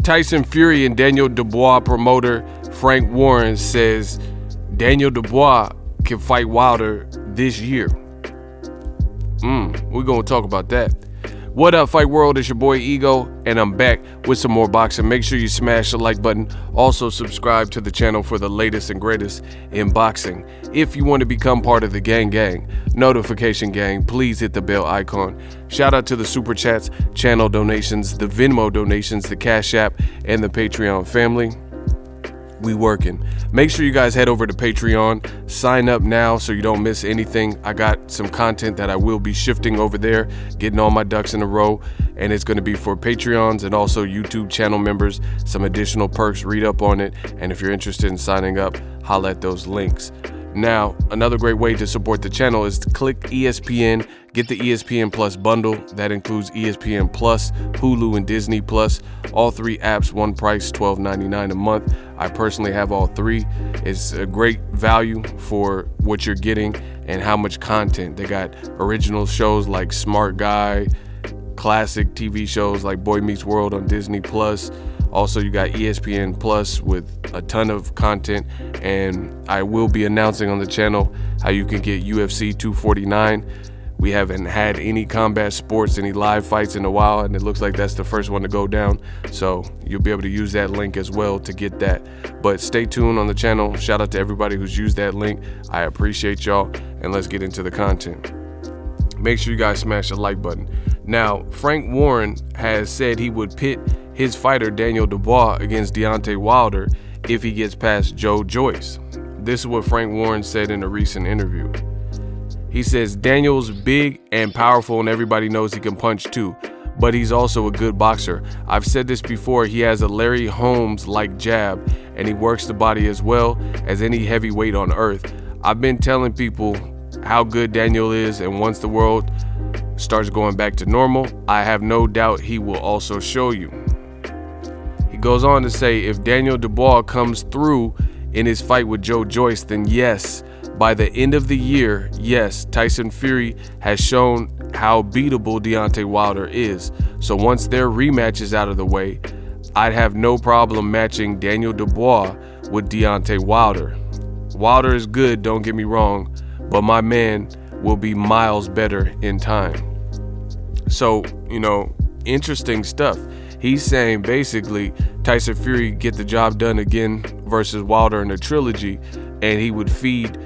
Tyson Fury and Daniel Dubois promoter Frank Warren says Daniel Dubois can fight Wilder this year. We're going to talk about that. What up, Fight World? It's your boy Ego, and I'm back with some more boxing. Make sure you smash the like button. Also, subscribe to the channel for the latest and greatest in boxing. If you want to become part of the gang, notification gang, please hit the bell icon. Shout out to the Super Chats, channel donations, the Venmo donations, the Cash App, and the Patreon family. We working. Make sure you guys head over to Patreon, sign up now so you don't miss anything. I got some content that I will be shifting over there, getting all my ducks in a row, and it's going to be for Patreons and also YouTube channel members. Some additional perks, read up on it, and if you're interested in signing up, holla at those links. Now, another great way to support the channel is to click ESPN, get the ESPN Plus bundle. That includes ESPN Plus, Hulu, and Disney Plus. All three apps, one price, $12.99 a month. I personally have all three. It's a great value for what you're getting and how much content. They got original shows like Smart Guy, classic TV shows like Boy Meets World on Disney Plus. Also, you got ESPN Plus with a ton of content, and I will be announcing on the channel how you can get UFC 249. We haven't had any combat sports, any live fights in a while, and it looks like that's the first one to go down. So you'll be able to use that link as well to get that. But stay tuned on the channel. Shout out to everybody who's used that link. I appreciate y'all, and let's get into the content. Make sure you guys smash the like button. Now, Frank Warren has said he would pit his fighter Daniel Dubois against Deontay Wilder if he gets past JOYCE. This is what Frank Warren said in a recent interview. He says, Daniel's big and powerful and everybody knows he can punch too, but he's also a good boxer. I've said this before, he has a Larry Holmes-like jab and he works the body as well as any heavyweight on earth. I've been telling people how good Daniel is, and once the world starts going back to normal, I have no doubt he will also show you. He goes on to say, if Daniel Dubois comes through in his fight with JOYCE, then yes, by the end of the year, yes, Tyson Fury has shown how beatable Deontay Wilder is. So once their rematch is out of the way, I'd have no problem matching Daniel Dubois with Deontay Wilder. Wilder is good, don't get me wrong, but my man will be miles better in time. So, interesting stuff. He's saying basically Tyson Fury get the job done again versus Wilder in a trilogy, and he would feed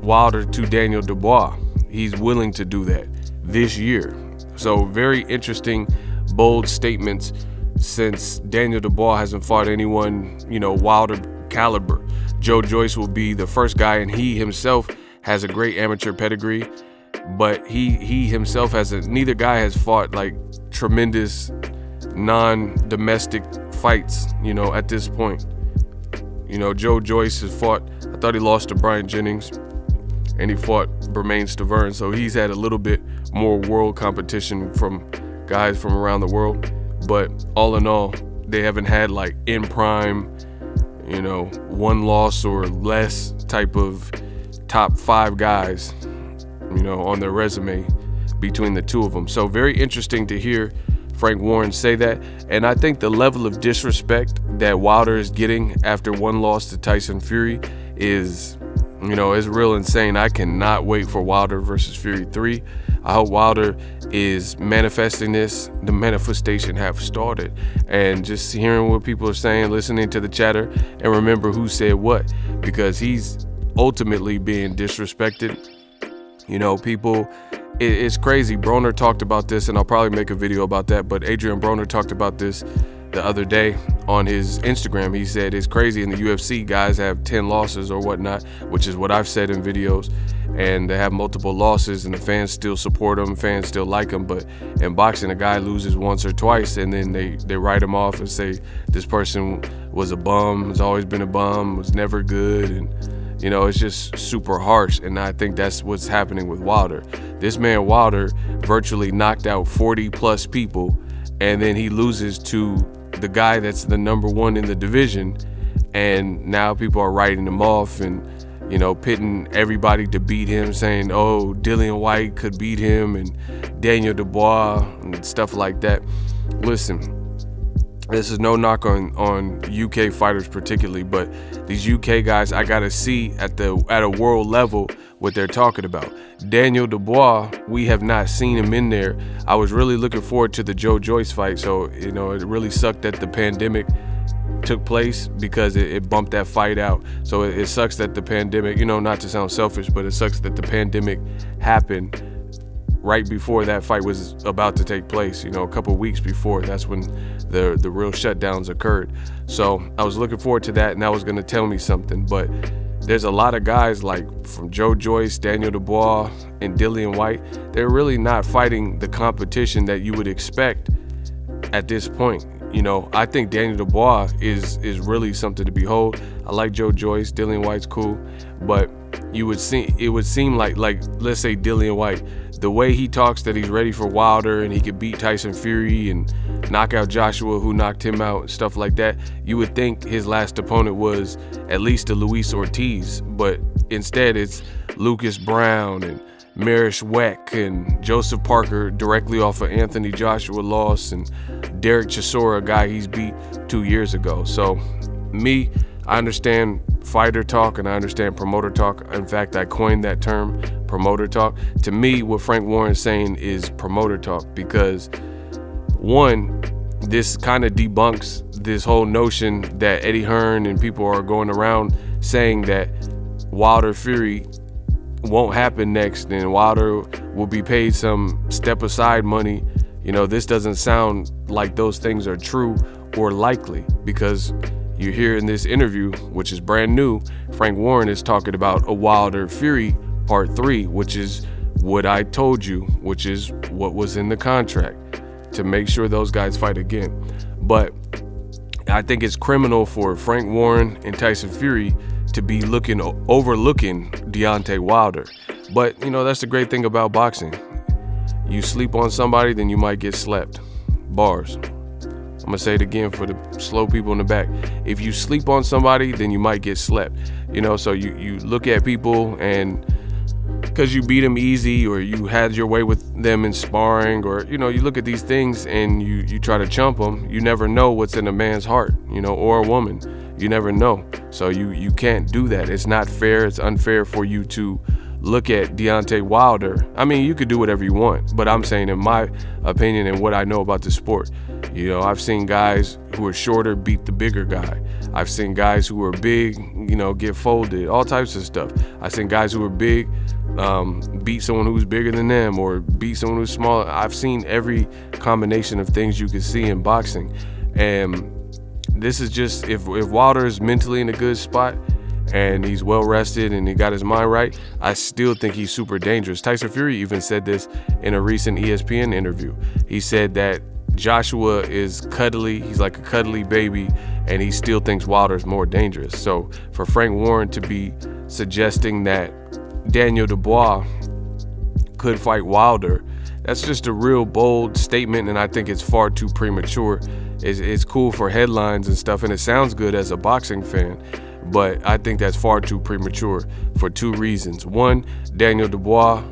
Wilder to Daniel Dubois. He's willing to do that this year. So very interesting, bold statements, since Daniel Dubois hasn't fought anyone, Wilder caliber. JOYCE will be the first guy, and he himself has a great amateur pedigree, but he himself neither guy has fought like tremendous non-domestic fights, at this point. JOYCE has fought, I thought he lost to Brian Jennings, and he fought Bermane Stiverne, so he's had a little bit more world competition from guys from around the world. But all in all, they haven't had like in prime, one loss or less type of top 5 guys, on their resume between the two of them. So very interesting to hear Frank Warren say that, and I think the level of disrespect that Wilder is getting after one loss to Tyson Fury is, is real insane. I cannot wait for Wilder versus Fury 3. I hope Wilder is manifesting this. The manifestation have started, and just hearing what people are saying, listening to the chatter, and remember who said what, because he's ultimately being disrespected. People, it's crazy. Broner talked about this, and I'll probably make a video about that, but Adrian Broner talked about this the other day on his Instagram. He said it's crazy in the UFC, guys have 10 losses or whatnot, which is what I've said in videos, and they have multiple losses and the fans still support them, fans still like them. But in boxing, a guy loses once or twice and then they write him off and say this person was a bum, has always been a bum, was never good, and it's just super harsh. And I think that's what's happening with Wilder. This man Wilder virtually knocked out 40 plus people, and then he loses to the guy that's the #1 in the division, and now people are writing him off and pitting everybody to beat him, saying, oh, Dillian White could beat him and Daniel Dubois and stuff like that. Listen, This is no knock on UK fighters particularly, but these UK guys, I gotta see at a world level what they're talking about. Daniel Dubois, we have not seen him in there. I was really looking forward to the JOYCE fight, so it really sucked that the pandemic took place because it bumped that fight out. So it sucks that the pandemic, not to sound selfish, but it sucks that the pandemic happened right before that fight was about to take place, a couple weeks before. That's when the real shutdowns occurred. So I was looking forward to that, and that was going to tell me something. But there's a lot of guys like from JOYCE, Daniel Dubois, and Dillian Whyte. They're really not fighting the competition that you would expect at this point. I think Daniel Dubois is really something to behold. I like JOYCE, Dillian Whyte's cool, but it would seem like let's say Dillian Whyte, the way he talks that he's ready for Wilder and he could beat Tyson Fury and knock out Joshua who knocked him out and stuff like that, you would think his last opponent was at least a Luis Ortiz, but instead it's Lucas Brown and Marish Weck and Joseph Parker directly off of Anthony Joshua loss, and Derek Chisora, a guy he's beat 2 years ago. So I understand fighter talk and I understand promoter talk. In fact, I coined that term, promoter talk. To me, what Frank Warren's saying is promoter talk because, one, this kind of debunks this whole notion that Eddie Hearn and people are going around saying that Wilder Fury won't happen next and Wilder will be paid some step aside money. This doesn't sound like those things are true or likely, because you hear in this interview, which is brand new, Frank Warren is talking about a Wilder Fury Part 3, which is what I told you, which is what was in the contract, to make sure those guys fight again. But I think it's criminal for Frank Warren and Tyson Fury to be overlooking Deontay Wilder. But that's the great thing about boxing. You sleep on somebody, then you might get slept. Bars. I'm gonna say it again for the slow people in the back. If you sleep on somebody, then you might get slept. So you look at people, and because you beat them easy or you had your way with them in sparring, or you look at these things and you try to chump them, you never know what's in a man's heart, or a woman. You never know. So you can't do that. It's not fair. It's unfair for you to look at Deontay Wilder. I mean, you could do whatever you want, but I'm saying in my opinion and what I know about the sport, I've seen guys who are shorter beat the bigger guy. I've seen guys who are big, get folded, all types of stuff. I've seen guys who are big beat someone who's bigger than them or beat someone who's smaller. I've seen every combination of things you could see in boxing. And this is just, if Wilder is mentally in a good spot and he's well rested and he got his mind right, I still think he's super dangerous. Tyson Fury even said this in a recent ESPN interview. He said that Joshua is cuddly, he's like a cuddly baby, and he still thinks Wilder's more dangerous. So for Frank Warren to be suggesting that Daniel Dubois could fight Wilder, that's just a real bold statement, and I think it's far too premature. It's cool for headlines and stuff, and it sounds good as a boxing fan, but I think that's far too premature for two reasons. One, Daniel Dubois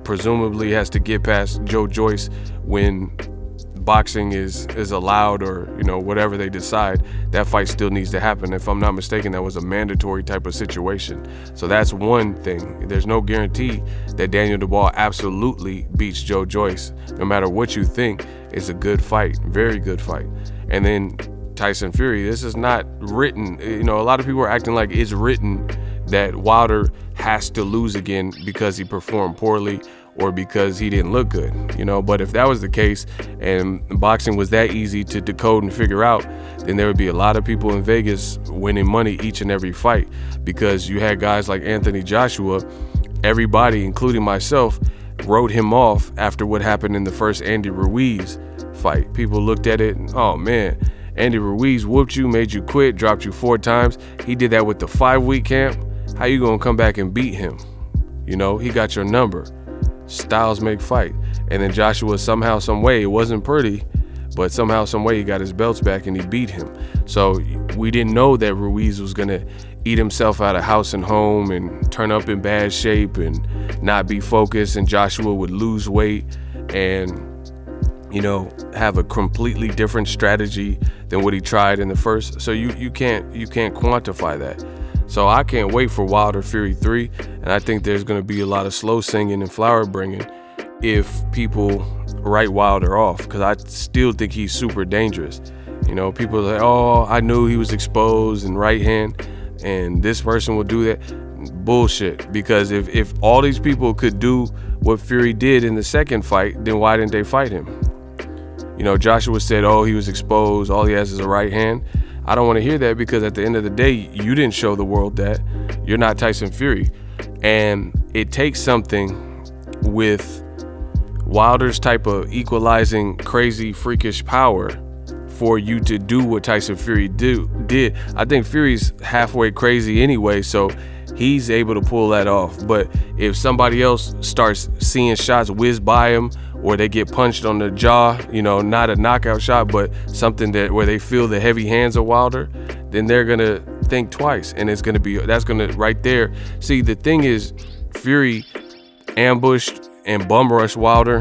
presumably has to get past JOYCE when boxing is allowed, or whatever they decide. That fight still needs to happen. If I'm not mistaken, that was a mandatory type of situation. So that's one thing. There's no guarantee that Daniel Dubois absolutely beats JOYCE. No matter what you think, it's a good fight, very good fight. And then Tyson Fury, this is not written. A lot of people are acting like it's written that Wilder has to lose again because he performed poorly or because he didn't look good, but if that was the case and boxing was that easy to decode and figure out, then there would be a lot of people in Vegas winning money each and every fight, because you had guys like Anthony Joshua. Everybody, including myself, wrote him off after what happened in the first Andy Ruiz fight. People looked at it and, oh man, Andy Ruiz whooped you, made you quit, dropped you 4 times. He did that with the 5-week camp. How you gonna come back and beat him? He got your number. Styles make fight. And then Joshua, somehow, some way, it wasn't pretty, but somehow, some way, he got his belts back and he beat him. So we didn't know that Ruiz was gonna eat himself out of house and home and turn up in bad shape and not be focused, and Joshua would lose weight. And you know, have a completely different strategy than what he tried in the first. So you can't quantify that. So I can't wait for Wilder Fury 3, and I think there's going to be a lot of slow singing and flower bringing if people write Wilder off, because I still think he's super dangerous. You know, people are like, oh, I knew he was exposed and right hand, and this person will do that. Bullshit. Because if all these people could do what Fury did in the second fight, then why didn't they fight him? You know, Joshua said, oh, he was exposed, all he has is a right hand. I don't want to hear that, because at the end of the day, you didn't show the world that. You're not Tyson Fury. And it takes something with Wilder's type of equalizing, crazy, freakish power for you to do what Tyson Fury did. I think Fury's halfway crazy anyway, so he's able to pull that off. But if somebody else starts seeing shots whiz by him, or they get punched on the jaw, you know, not a knockout shot, but something that where they feel the heavy hands of Wilder, then they're gonna think twice, and that's gonna right there. See, the thing is, Fury ambushed and bum rushed Wilder,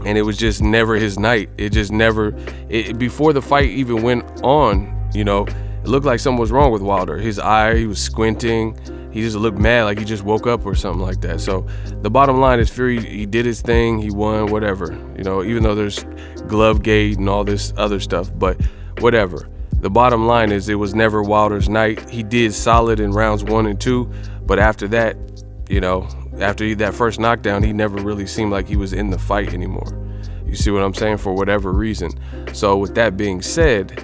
and it was just never his night. It just never, before the fight even went on, you know, it looked like something was wrong with Wilder. His eye, he was squinting. He just looked mad, like he just woke up or something like that. So the bottom line is Fury, he did his thing, he won, whatever. You know, even though there's glove gate and all this other stuff, but whatever. The bottom line is it was never Wilder's night. He did solid in rounds 1 and 2, but after that, you know, after that first knockdown, he never really seemed like he was in the fight anymore. You see what I'm saying? For whatever reason. So with that being said,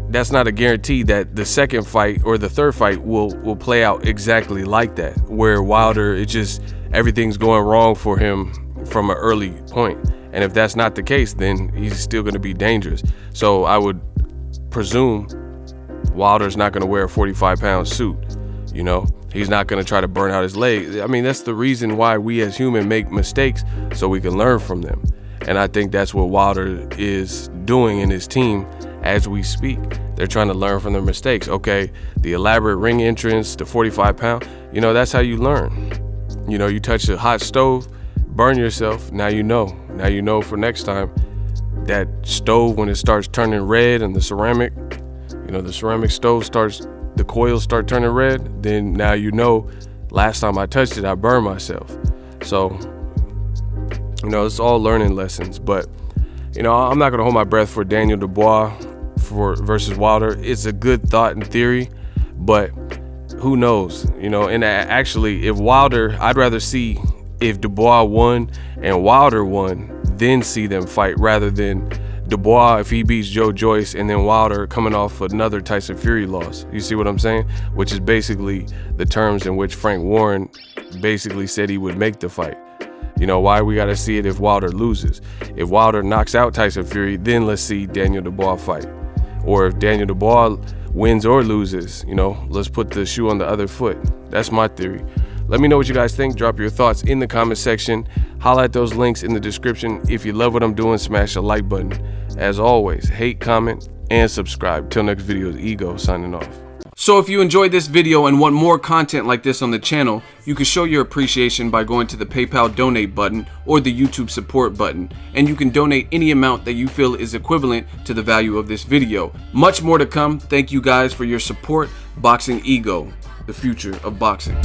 that's not a guarantee that the second fight or the third fight will play out exactly like that, where Wilder, it just, everything's going wrong for him from an early point. And if that's not the case, then he's still going to be dangerous. So I would presume Wilder's not going to wear a 45-pound suit. You know, he's not going to try to burn out his leg. I mean, that's the reason why we as humans make mistakes, so we can learn from them. And I think that's what Wilder is doing in his team as we speak. They're trying to learn from their mistakes. Okay, the elaborate ring entrance, the 45-pound, you know, that's how you learn. You know, you touch a hot stove, burn yourself. Now you know. Now you know for next time. That stove, when it starts turning red, and the ceramic, you know, the ceramic stove starts, the coils start turning red, then now you know, last time I touched it, I burned myself. So, you know, it's all learning lessons. But, you know, I'm not going to hold my breath for Daniel Dubois versus Wilder. It's a good thought in theory, but who knows? You know, and actually, if Wilder, I'd rather see if Dubois won and Wilder won, then see them fight, rather than Dubois if he beats JOYCE and then Wilder coming off another Tyson Fury loss. You see what I'm saying? Which is basically the terms in which Frank Warren basically said he would make the fight. You know, why we got to see it if Wilder loses? If Wilder knocks out Tyson Fury, then let's see Daniel Dubois fight. Or if Daniel Dubois wins or loses, you know, let's put the shoe on the other foot. That's my theory. Let me know what you guys think. Drop your thoughts in the comment section. Highlight those links in the description. If you love what I'm doing, smash the like button. As always, hate, comment, and subscribe. Till next video, is Ego signing off. So if you enjoyed this video and want more content like this on the channel, you can show your appreciation by going to the PayPal donate button or the YouTube support button, and you can donate any amount that you feel is equivalent to the value of this video. Much more to come. Thank you guys for your support. Boxing Ego, the future of boxing.